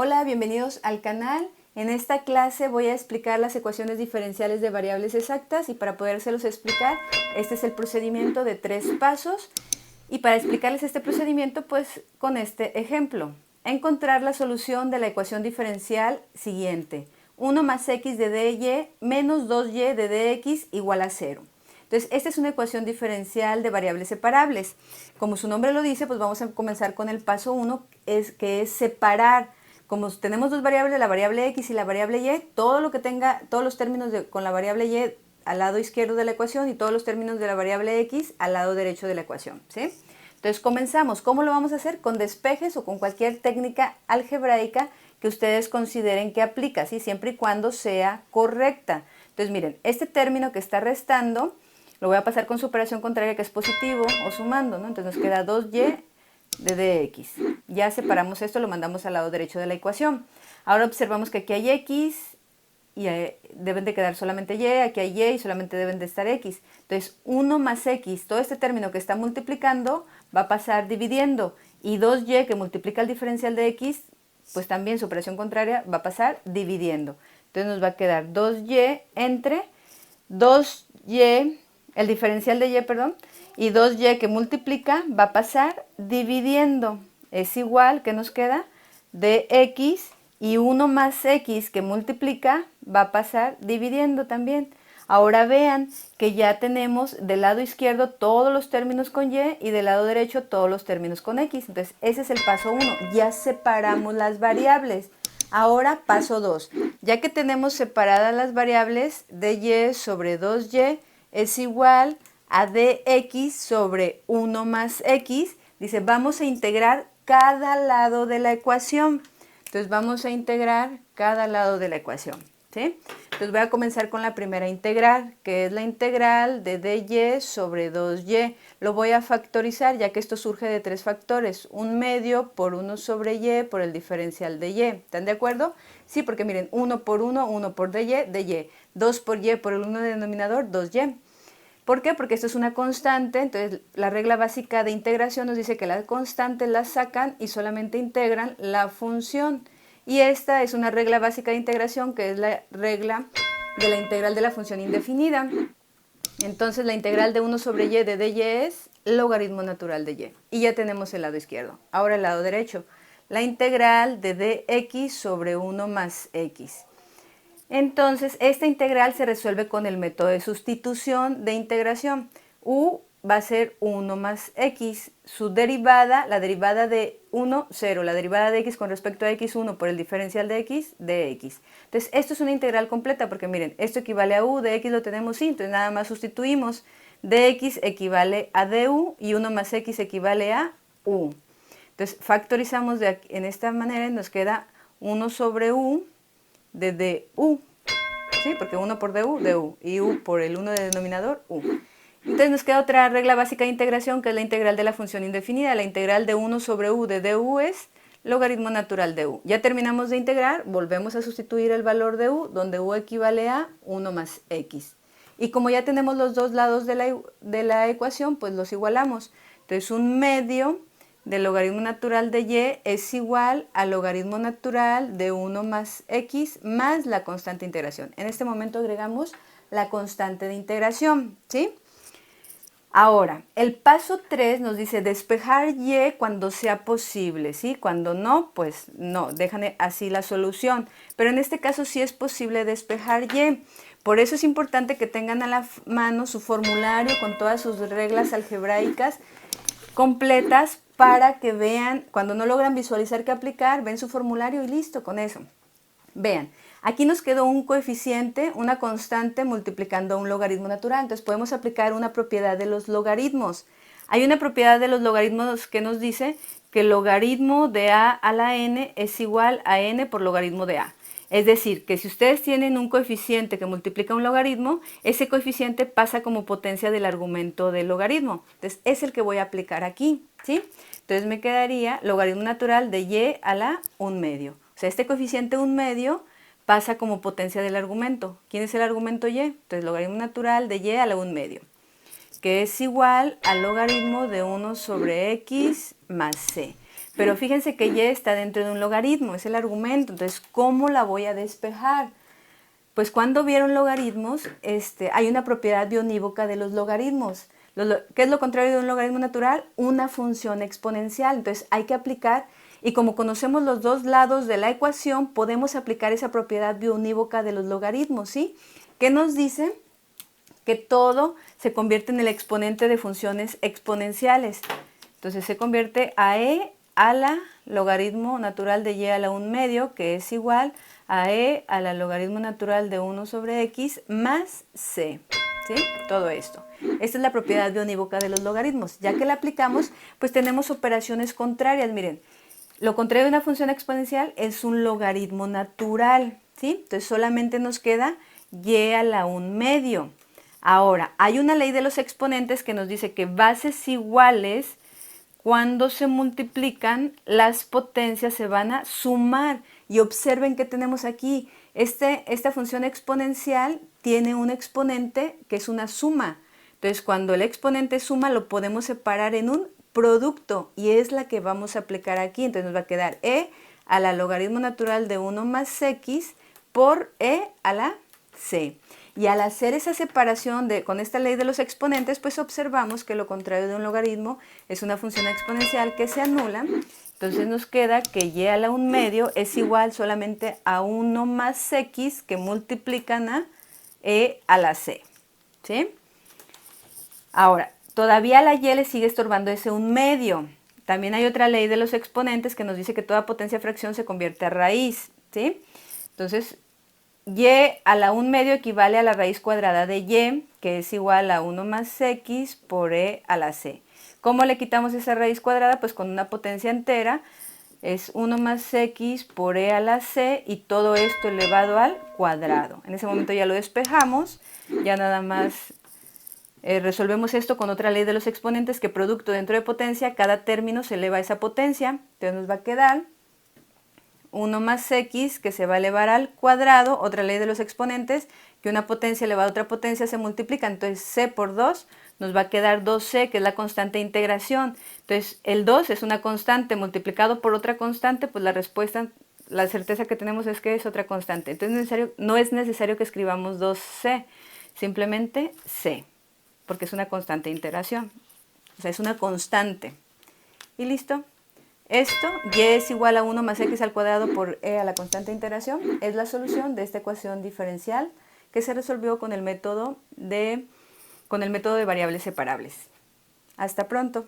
Hola, bienvenidos al canal. En esta clase voy a explicar las ecuaciones diferenciales de variables exactas y para podérselos explicar, este es el procedimiento de 3 pasos. Y para explicarles este procedimiento, pues con este ejemplo. Encontrar la solución de la ecuación diferencial siguiente. 1 más x de dy menos 2y de dx igual a 0. Entonces, esta es una ecuación diferencial de variables separables. Como su nombre lo dice, pues vamos a comenzar con el paso 1, que es separar. Como tenemos dos variables, la variable x y la variable y, todo lo que tenga, todos los términos con la variable y al lado izquierdo de la ecuación y todos los términos de la variable x al lado derecho de la ecuación, ¿sí? Entonces comenzamos. ¿Cómo lo vamos a hacer? Con despejes o con cualquier técnica algebraica que ustedes consideren que aplica, ¿sí? Siempre y cuando sea correcta. Entonces miren, este término que está restando lo voy a pasar con su operación contraria, que es positivo, o sumando, ¿no? Entonces nos queda 2y de dx. Ya separamos esto, lo mandamos al lado derecho de la ecuación. Ahora observamos que aquí hay x y deben de quedar solamente y, aquí hay y solamente deben de estar x. Entonces 1 más x, todo este término que está multiplicando va a pasar dividiendo, y 2y que multiplica el diferencial de x, pues también su operación contraria va a pasar dividiendo. Entonces nos va a quedar 2y entre 2y, el diferencial de y, perdón, y 2y que multiplica va a pasar dividiendo. Es igual, que nos queda? De x, y 1 más x que multiplica va a pasar dividiendo también. Ahora vean que ya tenemos del lado izquierdo todos los términos con y del lado derecho todos los términos con x. Entonces ese es el paso 1, ya separamos las variables. Ahora paso 2, ya que tenemos separadas las variables, dy sobre 2y es igual a dx sobre 1 más x. Dice, vamos a integrar cada lado de la ecuación. Entonces vamos a integrar cada lado de la ecuación, ¿sí? Entonces voy a comenzar con la primera integral, que es la integral de dy sobre 2y. Lo voy a factorizar, ya que esto surge de 3 factores. 1 medio por 1 sobre y por el diferencial de y. ¿Están de acuerdo? Sí, porque miren, 1 por 1 por dy. 2 por y por el 1 denominador, 2y. ¿Por qué? Porque esto es una constante, entonces la regla básica de integración nos dice que las constantes las sacan y solamente integran la función. Y esta es una regla básica de integración, que es la regla de la integral de la función indefinida. Entonces la integral de 1 sobre y de dy es logaritmo natural de y. Y ya tenemos el lado izquierdo. Ahora el lado derecho. La integral de dx sobre 1 más x. Entonces, esta integral se resuelve con el método de sustitución de integración. U va a ser 1 más x. Su derivada, la derivada de 1, 0. La derivada de x con respecto a x1 por el diferencial de x, dx. Entonces, esto es una integral completa porque miren, esto equivale a u, de x lo tenemos sí, entonces nada más sustituimos. Dx equivale a du y 1 más x equivale a u. Entonces, factorizamos en esta manera y nos queda 1 sobre u de du, ¿sí? Porque 1 por du, y u por el 1 de denominador, u. Entonces nos queda otra regla básica de integración, que es la integral de la función indefinida. La integral de 1 sobre u de du es logaritmo natural de u. Ya terminamos de integrar, volvemos a sustituir el valor de u, donde u equivale a 1 más x. Y como ya tenemos los dos lados de la ecuación, pues los igualamos. Entonces un medio del logaritmo natural de y es igual al logaritmo natural de 1 más x más la constante de integración. En este momento agregamos la constante de integración, ¿sí? Ahora, el paso 3 nos dice despejar y cuando sea posible, ¿sí? Cuando no, pues no, dejan así la solución. Pero en este caso sí es posible despejar y. Por eso es importante que tengan a la mano su formulario con todas sus reglas algebraicas completas para que vean, cuando no logran visualizar qué aplicar, ven su formulario y listo con eso. Vean, aquí nos quedó un coeficiente, una constante multiplicando un logaritmo natural. Entonces podemos aplicar una propiedad de los logaritmos. Hay una propiedad de los logaritmos que nos dice que el logaritmo de a a la n es igual a n por logaritmo de a. Es decir, que si ustedes tienen un coeficiente que multiplica un logaritmo, ese coeficiente pasa como potencia del argumento del logaritmo. Entonces es el que voy a aplicar aquí, ¿sí? Entonces me quedaría logaritmo natural de y a la 1 medio. O sea, este coeficiente 1 medio pasa como potencia del argumento. ¿Quién es el argumento y? Entonces logaritmo natural de y a la 1 medio, que es igual al logaritmo de 1 sobre x más c. pero fíjense que y está dentro de un logaritmo, es el argumento. Entonces, ¿cómo la voy a despejar? Pues cuando vieron logaritmos, hay una propiedad bionívoca de los logaritmos. ¿Qué es lo contrario de un logaritmo natural? Una función exponencial. Entonces hay que aplicar, y como conocemos los dos lados de la ecuación, podemos aplicar esa propiedad bionívoca de los logaritmos, ¿sí? ¿Qué nos dice? Que todo se convierte en el exponente de funciones exponenciales. Entonces se convierte a e a la logaritmo natural de y a la 1 medio, que es igual a e a la logaritmo natural de 1 sobre x más c. ¿Sí? Todo esto. Esta es la propiedad bionívoca de los logaritmos. Ya que la aplicamos, pues tenemos operaciones contrarias. Miren, lo contrario de una función exponencial es un logaritmo natural, ¿sí? Entonces solamente nos queda y a la 1 medio. Ahora, hay una ley de los exponentes que nos dice que bases iguales, cuando se multiplican, las potencias se van a sumar. Y observen que tenemos aquí, esta función exponencial tiene un exponente que es una suma. Entonces, cuando el exponente suma, lo podemos separar en un producto y es la que vamos a aplicar aquí. Entonces nos va a quedar e a la logaritmo natural de 1 más x por e a la c. Y al hacer esa separación con esta ley de los exponentes, pues observamos que lo contrario de un logaritmo es una función exponencial que se anula. Entonces nos queda que y a la 1 medio es igual solamente a 1 más x que multiplican a e a la c. ¿Sí? Ahora, todavía la y le sigue estorbando ese 1 medio. También hay otra ley de los exponentes que nos dice que toda potencia fracción se convierte a raíz. ¿Sí? Entonces, y a la 1 medio equivale a la raíz cuadrada de y, que es igual a 1 más x por e a la c. ¿Cómo le quitamos esa raíz cuadrada? Pues con una potencia entera, es 1 más x por e a la c y todo esto elevado al cuadrado. En ese momento ya lo despejamos, ya nada más resolvemos esto con otra ley de los exponentes, que producto dentro de potencia, cada término se eleva a esa potencia. Entonces nos va a quedar 1 más x que se va a elevar al cuadrado, otra ley de los exponentes, que una potencia elevada a otra potencia se multiplica, entonces c por 2 nos va a quedar 2c, que es la constante de integración. Entonces el 2 es una constante multiplicado por otra constante, pues la respuesta, la certeza que tenemos es que es otra constante. Entonces no es necesario que escribamos 2c, simplemente c, porque es una constante de integración, o sea, es una constante. Y listo. Esto, y es igual a 1 más x al cuadrado por e a la constante de integración, es la solución de esta ecuación diferencial que se resolvió con el método de variables separables. Hasta pronto.